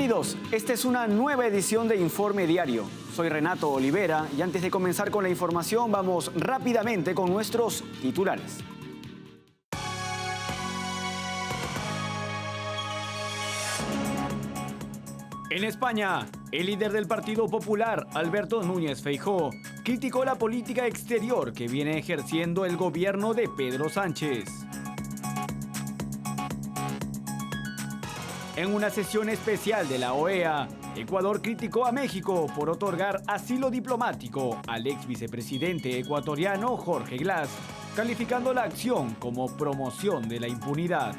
Bienvenidos, esta es una nueva edición de Informe Diario. Soy Renato Olivera y antes de comenzar con la información vamos rápidamente con nuestros titulares. En España, el líder del Partido Popular, Alberto Núñez Feijóo, criticó la política exterior que viene ejerciendo el gobierno de Pedro Sánchez. En una sesión especial de la OEA, Ecuador criticó a México por otorgar asilo diplomático al ex vicepresidente ecuatoriano Jorge Glass, calificando la acción como promoción de la impunidad.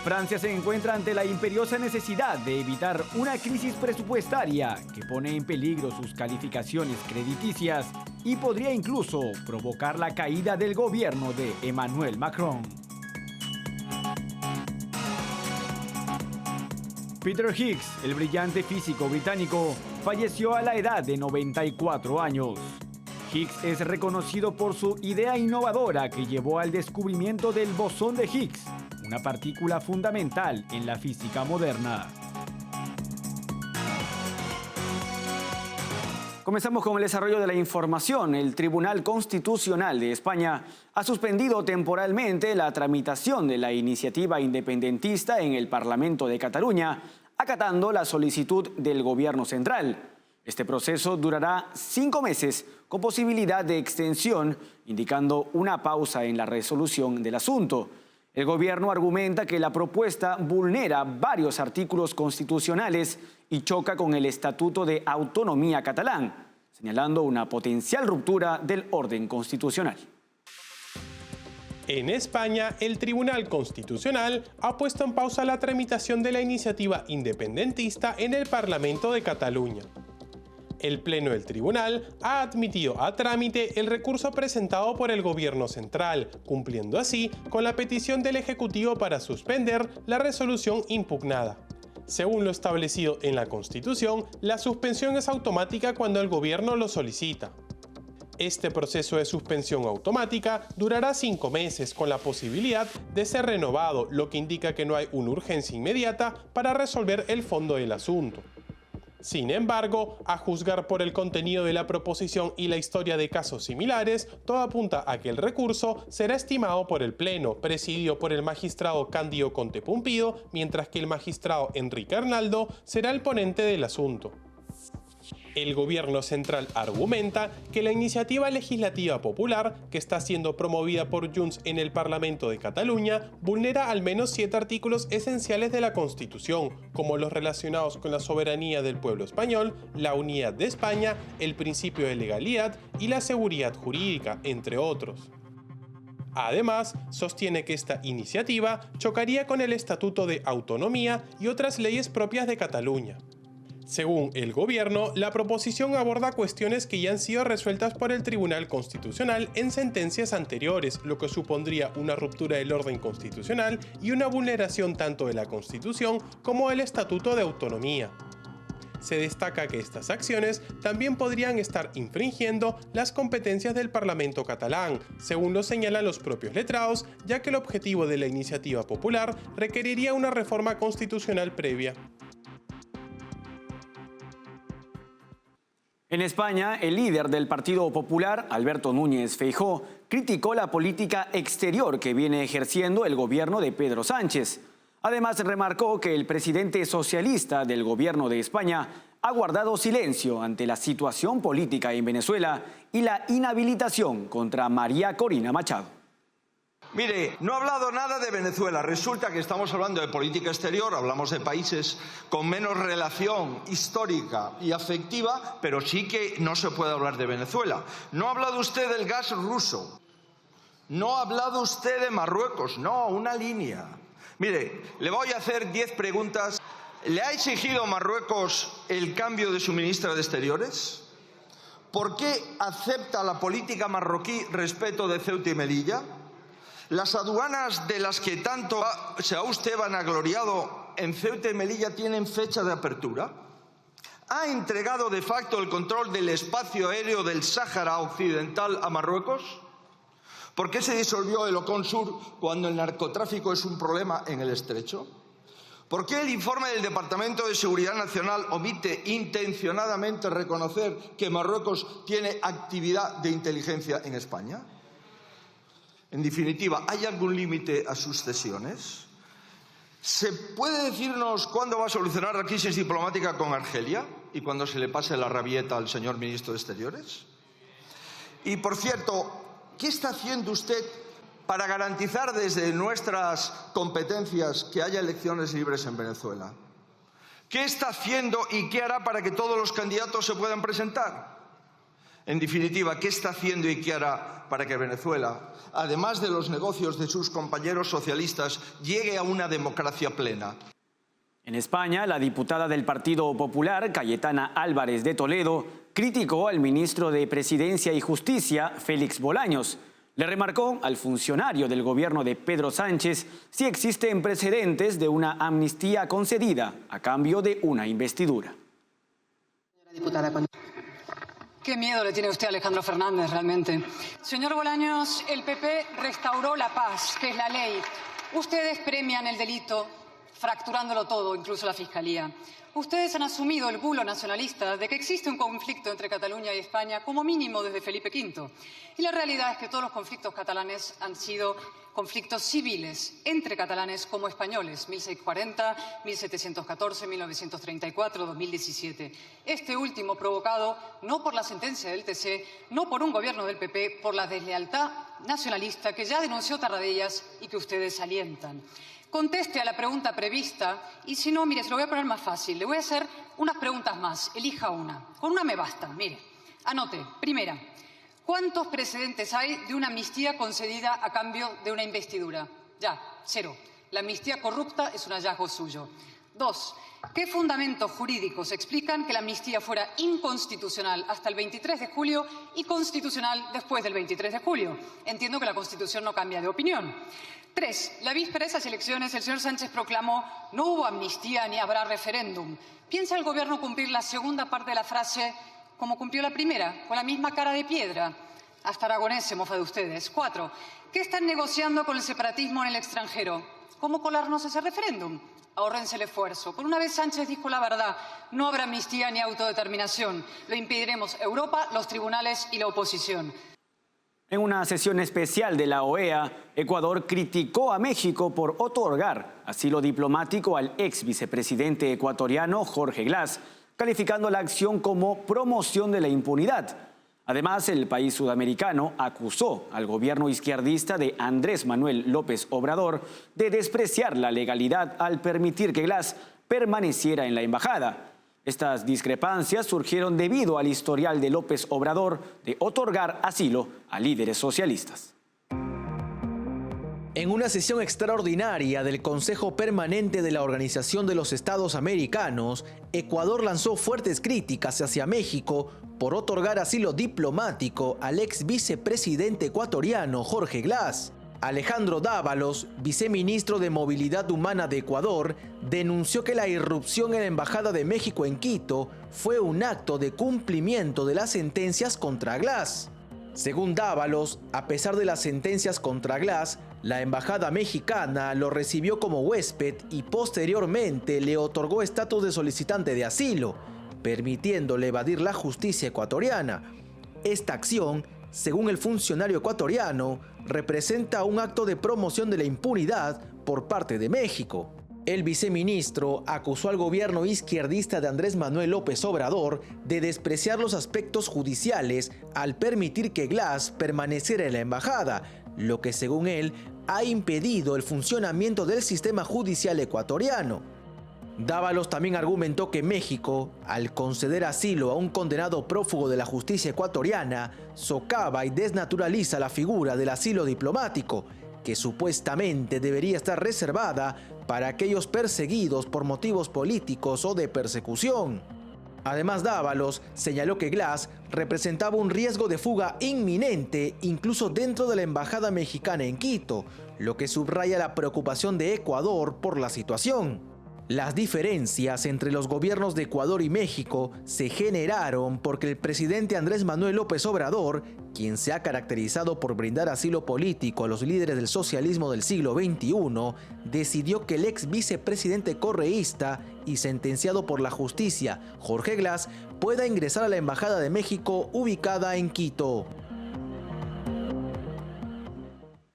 Francia se encuentra ante la imperiosa necesidad de evitar una crisis presupuestaria que pone en peligro sus calificaciones crediticias y podría incluso provocar la caída del gobierno de Emmanuel Macron. Peter Higgs, el brillante físico británico, falleció a la edad de 94 años. Higgs es reconocido por su idea innovadora que llevó al descubrimiento del bosón de Higgs, una partícula fundamental en la física moderna. Comenzamos con el desarrollo de la información. El Tribunal Constitucional de España ha suspendido temporalmente la tramitación de la iniciativa independentista en el Parlamento de Cataluña, acatando la solicitud del Gobierno central. Este proceso durará 5 meses, con posibilidad de extensión, indicando una pausa en la resolución del asunto. El Gobierno argumenta que la propuesta vulnera varios artículos constitucionales y choca con el Estatuto de Autonomía catalán, señalando una potencial ruptura del orden constitucional. En España, el Tribunal Constitucional ha puesto en pausa la tramitación de la iniciativa independentista en el Parlamento de Cataluña. El Pleno del Tribunal ha admitido a trámite el recurso presentado por el Gobierno central, cumpliendo así con la petición del Ejecutivo para suspender la resolución impugnada. Según lo establecido en la Constitución, la suspensión es automática cuando el Gobierno lo solicita. Este proceso de suspensión automática durará 5 meses con la posibilidad de ser renovado, lo que indica que no hay una urgencia inmediata para resolver el fondo del asunto. Sin embargo, a juzgar por el contenido de la proposición y la historia de casos similares, todo apunta a que el recurso será estimado por el Pleno, presidido por el magistrado Cándido Conte Pumpido, mientras que el magistrado Enrique Arnaldo será el ponente del asunto. El Gobierno central argumenta que la iniciativa legislativa popular, que está siendo promovida por Junts en el Parlamento de Cataluña, vulnera al menos 7 artículos esenciales de la Constitución, como los relacionados con la soberanía del pueblo español, la unidad de España, el principio de legalidad y la seguridad jurídica, entre otros. Además, sostiene que esta iniciativa chocaría con el Estatuto de Autonomía y otras leyes propias de Cataluña. Según el Gobierno, la proposición aborda cuestiones que ya han sido resueltas por el Tribunal Constitucional en sentencias anteriores, lo que supondría una ruptura del orden constitucional y una vulneración tanto de la Constitución como del Estatuto de Autonomía. Se destaca que estas acciones también podrían estar infringiendo las competencias del Parlamento catalán, según lo señalan los propios letrados, ya que el objetivo de la iniciativa popular requeriría una reforma constitucional previa. En España, el líder del Partido Popular, Alberto Núñez Feijóo, criticó la política exterior que viene ejerciendo el gobierno de Pedro Sánchez. Además, remarcó que el presidente socialista del gobierno de España ha guardado silencio ante la situación política en Venezuela y la inhabilitación contra María Corina Machado. Mire, no ha hablado nada de Venezuela. Resulta que estamos hablando de política exterior, hablamos de países con menos relación histórica y afectiva, pero sí que no se puede hablar de Venezuela. No ha hablado usted del gas ruso. No ha hablado usted de Marruecos. No, una línea. Mire, le voy a hacer 10 preguntas. ¿Le ha exigido Marruecos el cambio de su ministra de Exteriores? ¿Por qué acepta la política marroquí respecto de Ceuta y Melilla? Las aduanas de las que tanto se ha usted vanagloriado en Ceuta y Melilla tienen fecha de apertura. ¿Ha entregado de facto el control del espacio aéreo del Sáhara Occidental a Marruecos? ¿Por qué se disolvió el Ocon Sur cuando el narcotráfico es un problema en el Estrecho? ¿Por qué el informe del Departamento de Seguridad Nacional omite intencionadamente reconocer que Marruecos tiene actividad de inteligencia en España? En definitiva, ¿hay algún límite a sus cesiones? ¿Se puede decirnos cuándo va a solucionar la crisis diplomática con Argelia y cuándo se le pase la rabieta al señor ministro de Exteriores? Y, por cierto, ¿qué está haciendo usted para garantizar desde nuestras competencias que haya elecciones libres en Venezuela? ¿Qué está haciendo y qué hará para que todos los candidatos se puedan presentar? En definitiva, ¿qué está haciendo y qué hará para que Venezuela, además de los negocios de sus compañeros socialistas, llegue a una democracia plena? En España, la diputada del Partido Popular, Cayetana Álvarez de Toledo, criticó al ministro de Presidencia y Justicia, Félix Bolaños. Le remarcó al funcionario del gobierno de Pedro Sánchez si existen precedentes de una amnistía concedida a cambio de una investidura. Qué miedo le tiene usted a Alejandro Fernández, realmente. Señor Bolaños, el PP restauró la paz, que es la ley. Ustedes premian el delito, fracturándolo todo, incluso la Fiscalía. Ustedes han asumido el bulo nacionalista de que existe un conflicto entre Cataluña y España, como mínimo desde Felipe V. Y la realidad es que todos los conflictos catalanes han sido conflictos civiles, entre catalanes como españoles, 1640, 1714, 1934, 2017. Este último provocado no por la sentencia del TC, no por un gobierno del PP, por la deslealtad nacionalista que ya denunció Tarradellas y que ustedes alientan. Conteste a la pregunta prevista y si no, mire, se lo voy a poner más fácil. Le voy a hacer unas preguntas más. Elija una. Con una me basta. Mire, anote. Primera, ¿cuántos precedentes hay de una amnistía concedida a cambio de una investidura? Ya, 0. La amnistía corrupta es un hallazgo suyo. 2. ¿Qué fundamentos jurídicos explican que la amnistía fuera inconstitucional hasta el 23 de julio y constitucional después del 23 de julio? Entiendo que la Constitución no cambia de opinión. 3. La víspera de esas elecciones, el señor Sánchez proclamó no hubo amnistía ni habrá referéndum. ¿Piensa el Gobierno cumplir la segunda parte de la frase como cumplió la primera, con la misma cara de piedra? Hasta Aragonés se mofa de ustedes. 4. ¿Qué están negociando con el separatismo en el extranjero? ¿Cómo colarnos ese referéndum? Ahórrense el esfuerzo. Por una vez Sánchez dijo la verdad. No habrá amnistía ni autodeterminación. Lo impediremos Europa, los tribunales y la oposición. En una sesión especial de la OEA, Ecuador criticó a México por otorgar asilo diplomático al ex vicepresidente ecuatoriano Jorge Glass, calificando la acción como promoción de la impunidad. Además, el país sudamericano acusó al gobierno izquierdista de Andrés Manuel López Obrador de despreciar la legalidad al permitir que Glass permaneciera en la embajada. Estas discrepancias surgieron debido al historial de López Obrador de otorgar asilo a líderes socialistas. En una sesión extraordinaria del Consejo Permanente de la Organización de los Estados Americanos, Ecuador lanzó fuertes críticas hacia México por otorgar asilo diplomático al ex vicepresidente ecuatoriano Jorge Glass. Alejandro Dávalos, viceministro de Movilidad Humana de Ecuador, denunció que la irrupción en la Embajada de México en Quito fue un acto de cumplimiento de las sentencias contra Glass. Según Dávalos, a pesar de las sentencias contra Glass, la embajada mexicana lo recibió como huésped y posteriormente le otorgó estatus de solicitante de asilo, permitiéndole evadir la justicia ecuatoriana. Esta acción, según el funcionario ecuatoriano, representa un acto de promoción de la impunidad por parte de México. El viceministro acusó al gobierno izquierdista de Andrés Manuel López Obrador de despreciar los aspectos judiciales al permitir que Glass permaneciera en la embajada, lo que según él ha impedido el funcionamiento del sistema judicial ecuatoriano. Dávalos también argumentó que México, al conceder asilo a un condenado prófugo de la justicia ecuatoriana, socava y desnaturaliza la figura del asilo diplomático, que supuestamente debería estar reservada para aquellos perseguidos por motivos políticos o de persecución. Además, Dávalos señaló que Glass representaba un riesgo de fuga inminente incluso dentro de la embajada mexicana en Quito, lo que subraya la preocupación de Ecuador por la situación. Las diferencias entre los gobiernos de Ecuador y México se generaron porque el presidente Andrés Manuel López Obrador, quien se ha caracterizado por brindar asilo político a los líderes del socialismo del siglo XXI, decidió que el ex vicepresidente correísta y sentenciado por la justicia, Jorge Glass, pueda ingresar a la Embajada de México ubicada en Quito.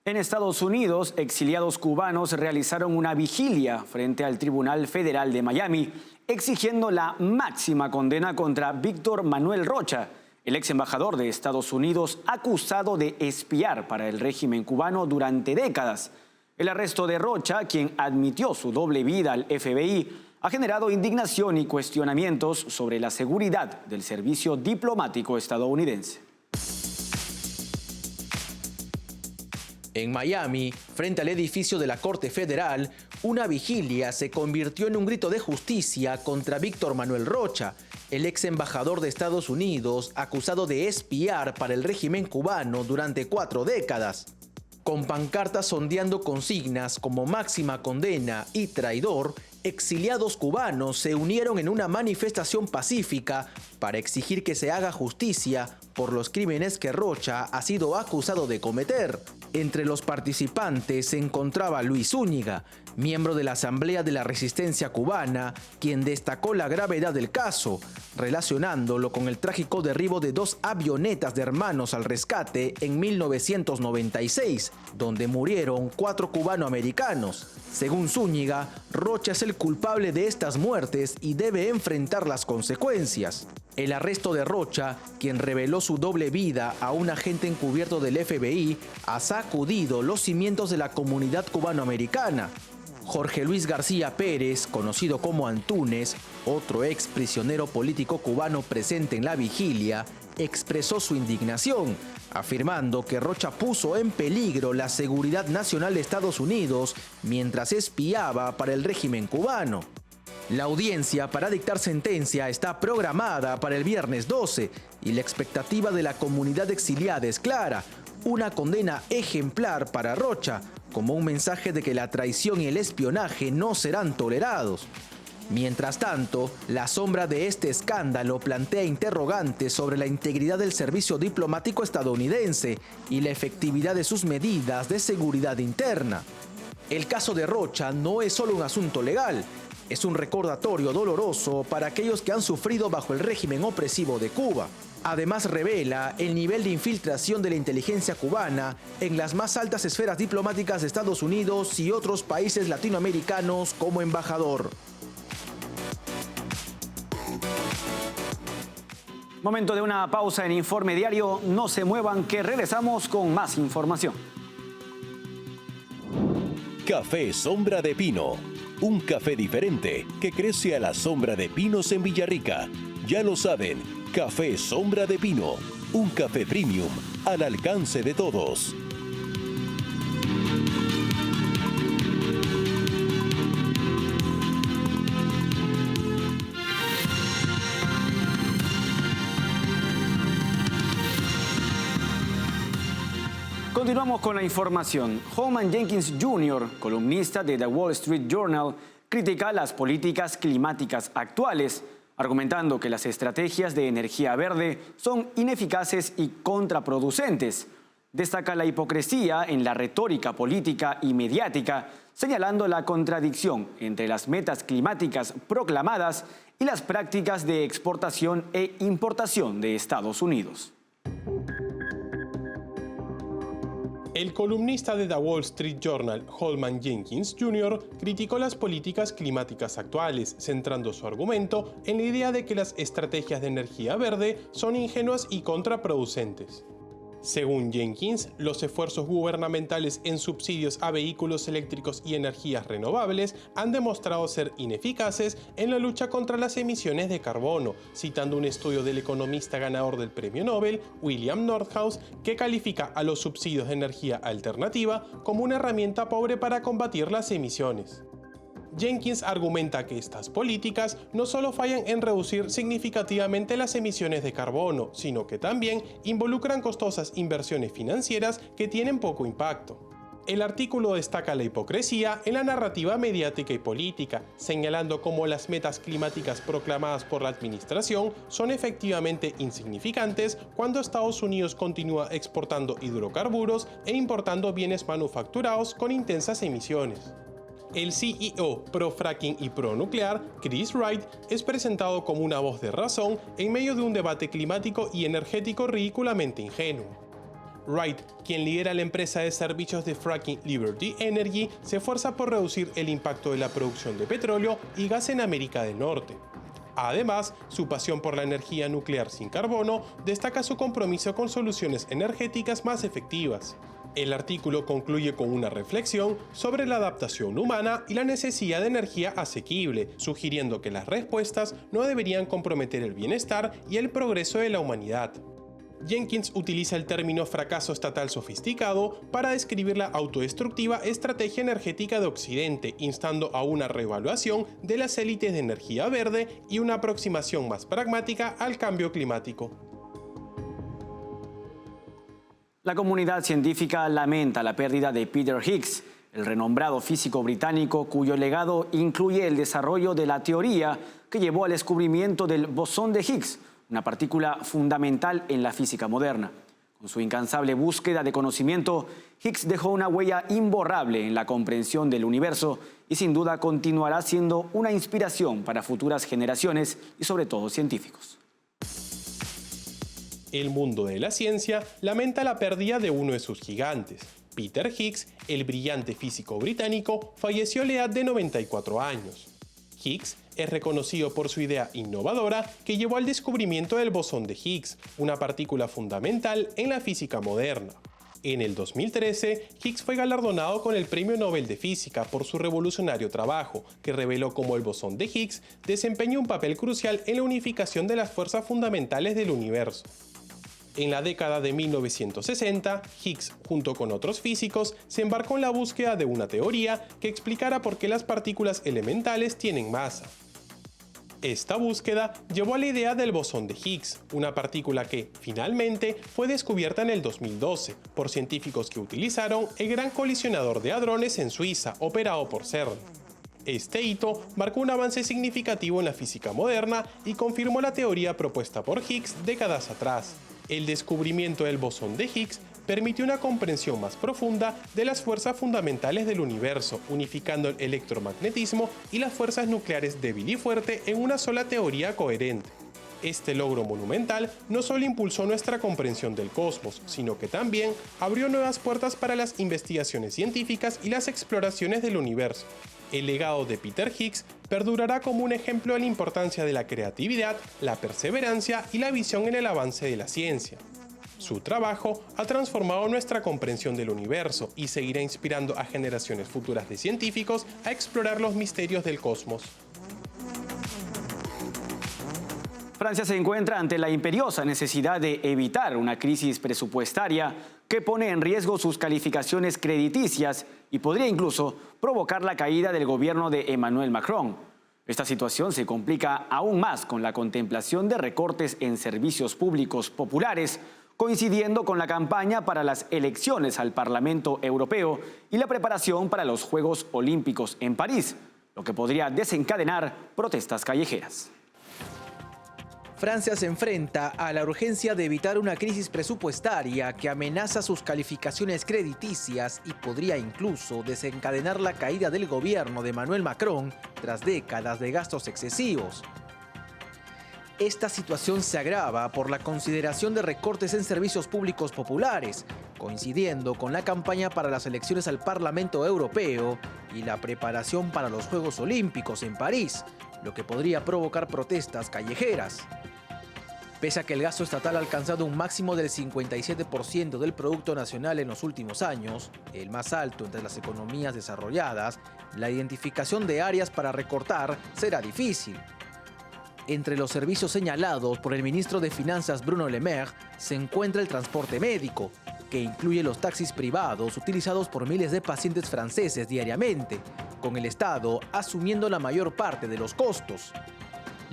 En Estados Unidos, exiliados cubanos realizaron una vigilia frente al Tribunal Federal de Miami, exigiendo la máxima condena contra Víctor Manuel Rocha, el ex embajador de Estados Unidos acusado de espiar para el régimen cubano durante décadas. El arresto de Rocha, quien admitió su doble vida al FBI, ha generado indignación y cuestionamientos sobre la seguridad del servicio diplomático estadounidense. En Miami, frente al edificio de la Corte Federal, una vigilia se convirtió en un grito de justicia contra Víctor Manuel Rocha, el ex embajador de Estados Unidos acusado de espiar para el régimen cubano durante 4 décadas. Con pancartas ondeando consignas como máxima condena y traidor, exiliados cubanos se unieron en una manifestación pacífica para exigir que se haga justicia por los crímenes que Rocha ha sido acusado de cometer. Entre los participantes se encontraba Luis Zúñiga, miembro de la Asamblea de la Resistencia Cubana, quien destacó la gravedad del caso, relacionándolo con el trágico derribo de 2 avionetas de Hermanos al Rescate en 1996, donde murieron 4 cubanoamericanos. Según Zúñiga, Rocha es el culpable de estas muertes y debe enfrentar las consecuencias. El arresto de Rocha, quien reveló su doble vida a un agente encubierto del FBI, ha sacudido los cimientos de la comunidad cubanoamericana. Jorge Luis García Pérez, conocido como Antúnez, otro ex prisionero político cubano presente en la vigilia, expresó su indignación, afirmando que Rocha puso en peligro la seguridad nacional de Estados Unidos mientras espiaba para el régimen cubano. La audiencia para dictar sentencia está programada para el viernes 12 y la expectativa de la comunidad exiliada es clara: una condena ejemplar para Rocha, como un mensaje de que la traición y el espionaje no serán tolerados. Mientras tanto, la sombra de este escándalo plantea interrogantes sobre la integridad del servicio diplomático estadounidense y la efectividad de sus medidas de seguridad interna. El caso de Rocha no es solo un asunto legal, es un recordatorio doloroso para aquellos que han sufrido bajo el régimen opresivo de Cuba. Además, revela el nivel de infiltración de la inteligencia cubana en las más altas esferas diplomáticas de Estados Unidos y otros países latinoamericanos como embajador. Momento de una pausa en Informe Diario. No se muevan, que regresamos con más información. Café Sombra de Pino. Un café diferente que crece a la sombra de pinos en Villarrica. Ya lo saben, Café Sombra de Pino. Un café premium al alcance de todos. Continuamos con la información. Holman Jenkins Jr., columnista de The Wall Street Journal, critica las políticas climáticas actuales, argumentando que las estrategias de energía verde son ineficaces y contraproducentes. Destaca la hipocresía en la retórica política y mediática, señalando la contradicción entre las metas climáticas proclamadas y las prácticas de exportación e importación de Estados Unidos. El columnista de The Wall Street Journal, Holman Jenkins Jr., criticó las políticas climáticas actuales, centrando su argumento en la idea de que las estrategias de energía verde son ingenuas y contraproducentes. Según Jenkins, los esfuerzos gubernamentales en subsidios a vehículos eléctricos y energías renovables han demostrado ser ineficaces en la lucha contra las emisiones de carbono, citando un estudio del economista ganador del Premio Nobel, William Nordhaus, que califica a los subsidios de energía alternativa como una herramienta pobre para combatir las emisiones. Jenkins argumenta que estas políticas no solo fallan en reducir significativamente las emisiones de carbono, sino que también involucran costosas inversiones financieras que tienen poco impacto. El artículo destaca la hipocresía en la narrativa mediática y política, señalando cómo las metas climáticas proclamadas por la administración son efectivamente insignificantes cuando Estados Unidos continúa exportando hidrocarburos e importando bienes manufacturados con intensas emisiones. El CEO pro-fracking y pro-nuclear, Chris Wright, es presentado como una voz de razón en medio de un debate climático y energético ridículamente ingenuo. Wright, quien lidera la empresa de servicios de fracking Liberty Energy, se esfuerza por reducir el impacto de la producción de petróleo y gas en América del Norte. Además, su pasión por la energía nuclear sin carbono destaca su compromiso con soluciones energéticas más efectivas. El artículo concluye con una reflexión sobre la adaptación humana y la necesidad de energía asequible, sugiriendo que las respuestas no deberían comprometer el bienestar y el progreso de la humanidad. Jenkins utiliza el término fracaso estatal sofisticado para describir la autodestructiva estrategia energética de Occidente, instando a una reevaluación de las élites de energía verde y una aproximación más pragmática al cambio climático. La comunidad científica lamenta la pérdida de Peter Higgs, el renombrado físico británico cuyo legado incluye el desarrollo de la teoría que llevó al descubrimiento del bosón de Higgs, una partícula fundamental en la física moderna. Con su incansable búsqueda de conocimiento, Higgs dejó una huella imborrable en la comprensión del universo y sin duda continuará siendo una inspiración para futuras generaciones y sobre todo científicos. El mundo de la ciencia lamenta la pérdida de uno de sus gigantes. Peter Higgs, el brillante físico británico, falleció a la edad de 94 años. Higgs es reconocido por su idea innovadora que llevó al descubrimiento del bosón de Higgs, una partícula fundamental en la física moderna. En el 2013, Higgs fue galardonado con el Premio Nobel de Física por su revolucionario trabajo, que reveló cómo el bosón de Higgs desempeña un papel crucial en la unificación de las fuerzas fundamentales del universo. En la década de 1960, Higgs, junto con otros físicos, se embarcó en la búsqueda de una teoría que explicara por qué las partículas elementales tienen masa. Esta búsqueda llevó a la idea del bosón de Higgs, una partícula que, finalmente, fue descubierta en el 2012 por científicos que utilizaron el Gran Colisionador de Hadrones en Suiza, operado por CERN. Este hito marcó un avance significativo en la física moderna y confirmó la teoría propuesta por Higgs décadas atrás. El descubrimiento del bosón de Higgs permitió una comprensión más profunda de las fuerzas fundamentales del universo, unificando el electromagnetismo y las fuerzas nucleares débil y fuerte en una sola teoría coherente. Este logro monumental no solo impulsó nuestra comprensión del cosmos, sino que también abrió nuevas puertas para las investigaciones científicas y las exploraciones del universo. El legado de Peter Higgs perdurará como un ejemplo de la importancia de la creatividad, la perseverancia y la visión en el avance de la ciencia. Su trabajo ha transformado nuestra comprensión del universo y seguirá inspirando a generaciones futuras de científicos a explorar los misterios del cosmos. Francia se encuentra ante la imperiosa necesidad de evitar una crisis presupuestaria que pone en riesgo sus calificaciones crediticias y podría incluso provocar la caída del gobierno de Emmanuel Macron. Esta situación se complica aún más con la contemplación de recortes en servicios públicos populares, coincidiendo con la campaña para las elecciones al Parlamento Europeo y la preparación para los Juegos Olímpicos en París, lo que podría desencadenar protestas callejeras. Francia se enfrenta a la urgencia de evitar una crisis presupuestaria que amenaza sus calificaciones crediticias y podría incluso desencadenar la caída del gobierno de Emmanuel Macron tras décadas de gastos excesivos. Esta situación se agrava por la consideración de recortes en servicios públicos populares, coincidiendo con la campaña para las elecciones al Parlamento Europeo y la preparación para los Juegos Olímpicos en París, lo que podría provocar protestas callejeras. Pese a que el gasto estatal ha alcanzado un máximo del 57% del Producto Nacional en los últimos años, el más alto entre las economías desarrolladas, la identificación de áreas para recortar será difícil. Entre los servicios señalados por el ministro de Finanzas Bruno Le Maire se encuentra el transporte médico, que incluye los taxis privados utilizados por miles de pacientes franceses diariamente, con el Estado asumiendo la mayor parte de los costos.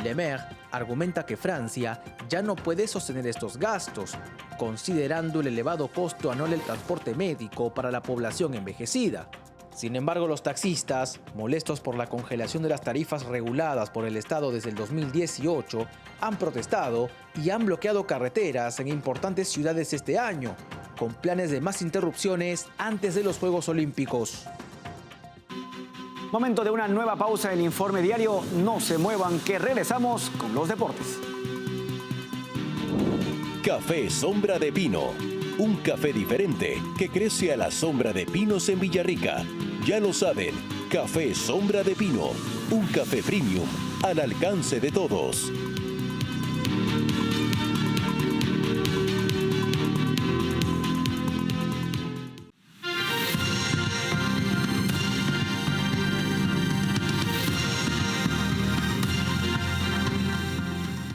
Le Maire argumenta que Francia ya no puede sostener estos gastos, considerando el elevado costo anual del transporte médico para la población envejecida. Sin embargo, los taxistas, molestos por la congelación de las tarifas reguladas por el Estado desde el 2018, han protestado y han bloqueado carreteras en importantes ciudades este año, con planes de más interrupciones antes de los Juegos Olímpicos. Momento de una nueva pausa en el informe diario. No se muevan, que regresamos con los deportes. Café Sombra de Pino. Un café diferente que crece a la sombra de pinos en Villarrica. Ya lo saben, Café Sombra de Pino. Un café premium al alcance de todos.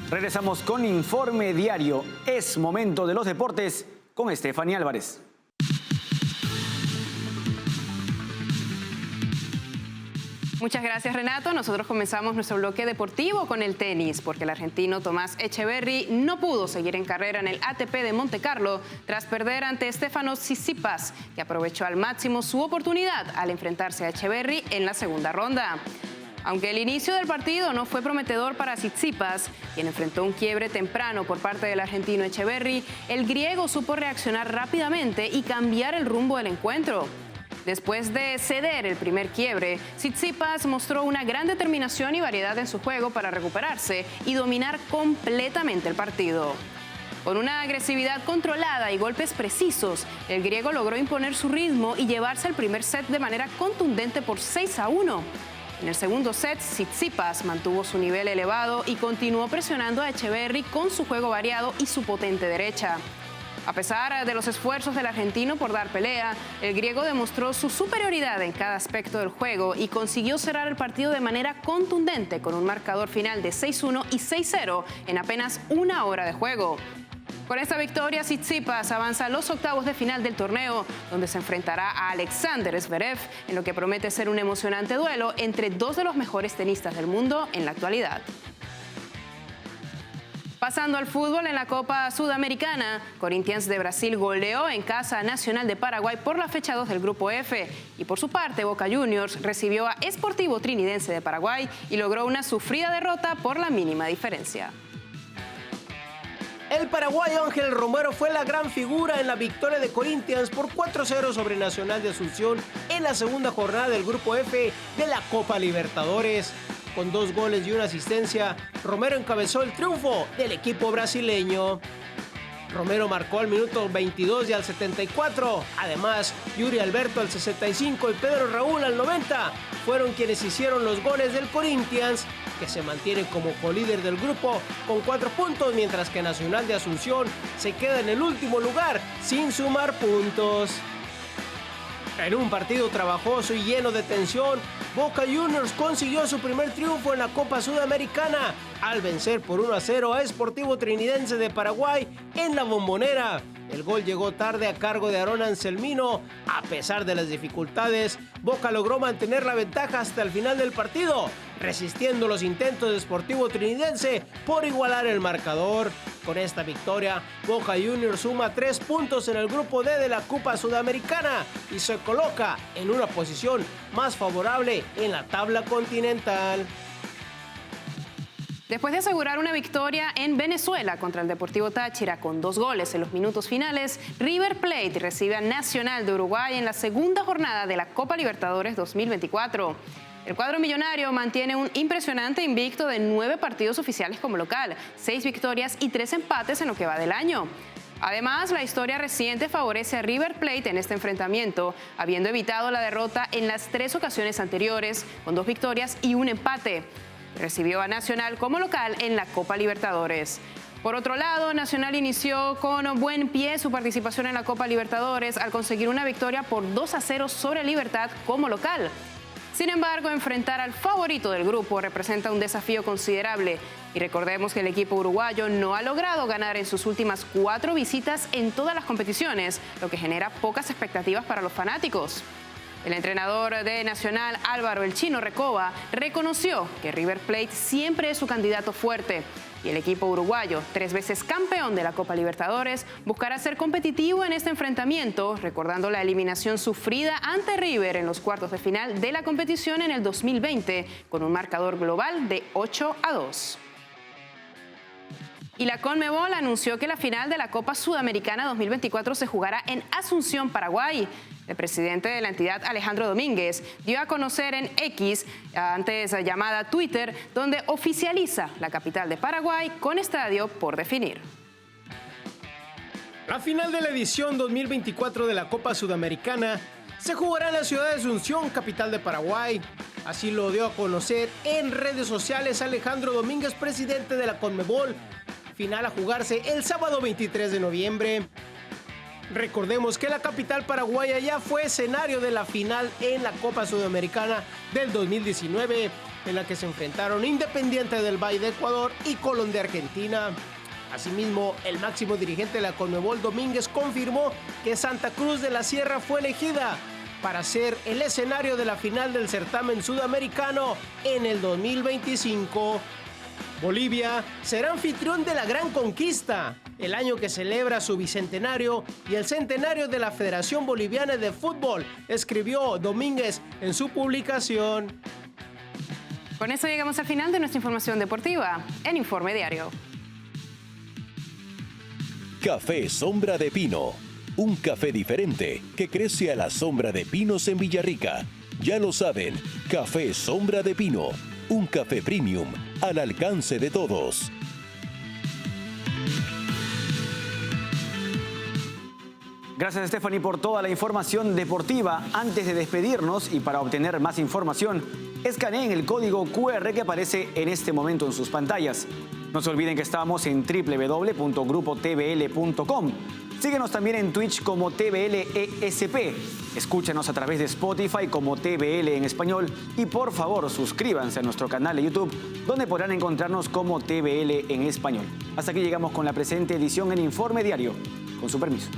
Regresamos con Informe Diario. Es momento de los deportes con Estefanía Álvarez. Muchas gracias, Renato. Nosotros comenzamos nuestro bloque deportivo con el tenis, porque el argentino Tomás Etcheverry no pudo seguir en carrera en el ATP de Montecarlo tras perder ante Stefanos Tsitsipas, que aprovechó al máximo su oportunidad al enfrentarse a Etcheverry en la segunda ronda. Aunque el inicio del partido no fue prometedor para Tsitsipas, quien enfrentó un quiebre temprano por parte del argentino Etcheverry, el griego supo reaccionar rápidamente y cambiar el rumbo del encuentro. Después de ceder el primer quiebre, Tsitsipas mostró una gran determinación y variedad en su juego para recuperarse y dominar completamente el partido. Con una agresividad controlada y golpes precisos, el griego logró imponer su ritmo y llevarse el primer set de manera contundente por 6-1. En el segundo set, Tsitsipas mantuvo su nivel elevado y continuó presionando a Etcheverry con su juego variado y su potente derecha. A pesar de los esfuerzos del argentino por dar pelea, el griego demostró su superioridad en cada aspecto del juego y consiguió cerrar el partido de manera contundente con un marcador final de 6-1 y 6-0 en apenas una hora de juego. Con esta victoria, Tsitsipas avanza a los octavos de final del torneo, donde se enfrentará a Alexander Zverev en lo que promete ser un emocionante duelo entre dos de los mejores tenistas del mundo en la actualidad. Pasando al fútbol, en la Copa Sudamericana, Corinthians de Brasil goleó en casa a Nacional de Paraguay por la fecha 2 del Grupo F. Y por su parte, Boca Juniors recibió a Sportivo Trinidense de Paraguay y logró una sufrida derrota por la mínima diferencia. El paraguayo Ángel Romero fue la gran figura en la victoria de Corinthians por 4-0 sobre Nacional de Asunción en la segunda jornada del Grupo F de la Copa Libertadores. Con 2 goles y una asistencia, Romero encabezó el triunfo del equipo brasileño. Romero marcó al minuto 22 y al 74. Además, Yuri Alberto al 65 y Pedro Raúl al 90 fueron quienes hicieron los goles del Corinthians, que se mantiene como colíder del grupo con 4 puntos, mientras que Nacional de Asunción se queda en el último lugar sin sumar puntos. En un partido trabajoso y lleno de tensión, Boca Juniors consiguió su primer triunfo en la Copa Sudamericana al vencer por 1-0 a Sportivo Trinidense de Paraguay en la Bombonera. El gol llegó tarde a cargo de Aarón Anselmino. A pesar de las dificultades, Boca logró mantener la ventaja hasta el final del partido, resistiendo los intentos de Sportivo Trinidense por igualar el marcador. Con esta victoria, Boca Juniors suma 3 puntos en el grupo D de la Copa Sudamericana y se coloca en una posición más favorable en la tabla continental. Después de asegurar una victoria en Venezuela contra el Deportivo Táchira con 2 goles en los minutos finales, River Plate recibe a Nacional de Uruguay en la segunda jornada de la Copa Libertadores 2024. El cuadro millonario mantiene un impresionante invicto de 9 partidos oficiales como local, 6 victorias y 3 empates en lo que va del año. Además, la historia reciente favorece a River Plate en este enfrentamiento, habiendo evitado la derrota en las 3 ocasiones anteriores, con 2 victorias y 1 empate. Recibió a Nacional como local en la Copa Libertadores. Por otro lado, Nacional inició con buen pie su participación en la Copa Libertadores al conseguir una victoria por 2-0 sobre Libertad como local. Sin embargo, enfrentar al favorito del grupo representa un desafío considerable. Y recordemos que el equipo uruguayo no ha logrado ganar en sus últimas 4 visitas en todas las competiciones, lo que genera pocas expectativas para los fanáticos. El entrenador de Nacional, Álvaro El Chino Recoba, reconoció que River Plate siempre es su candidato fuerte. Y el equipo uruguayo, 3 veces campeón de la Copa Libertadores, buscará ser competitivo en este enfrentamiento, recordando la eliminación sufrida ante River en los cuartos de final de la competición en el 2020, con un marcador global de 8-2. Y la Conmebol anunció que la final de la Copa Sudamericana 2024 se jugará en Asunción, Paraguay. El presidente de la entidad, Alejandro Domínguez, dio a conocer en X, antes llamada Twitter, donde oficializa la capital de Paraguay con estadio por definir. La final de la edición 2024 de la Copa Sudamericana se jugará en la ciudad de Asunción, capital de Paraguay. Así lo dio a conocer en redes sociales Alejandro Domínguez, presidente de la Conmebol. Final a jugarse el sábado 23 de noviembre. Recordemos que la capital paraguaya ya fue escenario de la final en la Copa Sudamericana del 2019, en la que se enfrentaron Independiente del Valle de Ecuador y Colón de Argentina. Asimismo, el máximo dirigente de la Conmebol, Domínguez, confirmó que Santa Cruz de la Sierra fue elegida para ser el escenario de la final del certamen sudamericano en el 2025. Bolivia será anfitrión de la Gran Conquista, el año que celebra su bicentenario y el centenario de la Federación Boliviana de Fútbol, escribió Domínguez en su publicación. Con eso llegamos al final de nuestra información deportiva en Informe Diario. Café Sombra de Pino. Un café diferente que crece a la sombra de pinos en Villarrica. Ya lo saben, Café Sombra de Pino. Un café premium al alcance de todos. Gracias, Stephanie, por toda la información deportiva. Antes de despedirnos y para obtener más información, escaneen el código QR que aparece en este momento en sus pantallas. No se olviden que estamos en www.grupotvl.com. Síguenos también en Twitch como TVLESP. Escúchanos a través de Spotify como TVL en español. Y por favor, suscríbanse a nuestro canal de YouTube, donde podrán encontrarnos como TVL en español. Hasta aquí llegamos con la presente edición en Informe Diario. Con su permiso.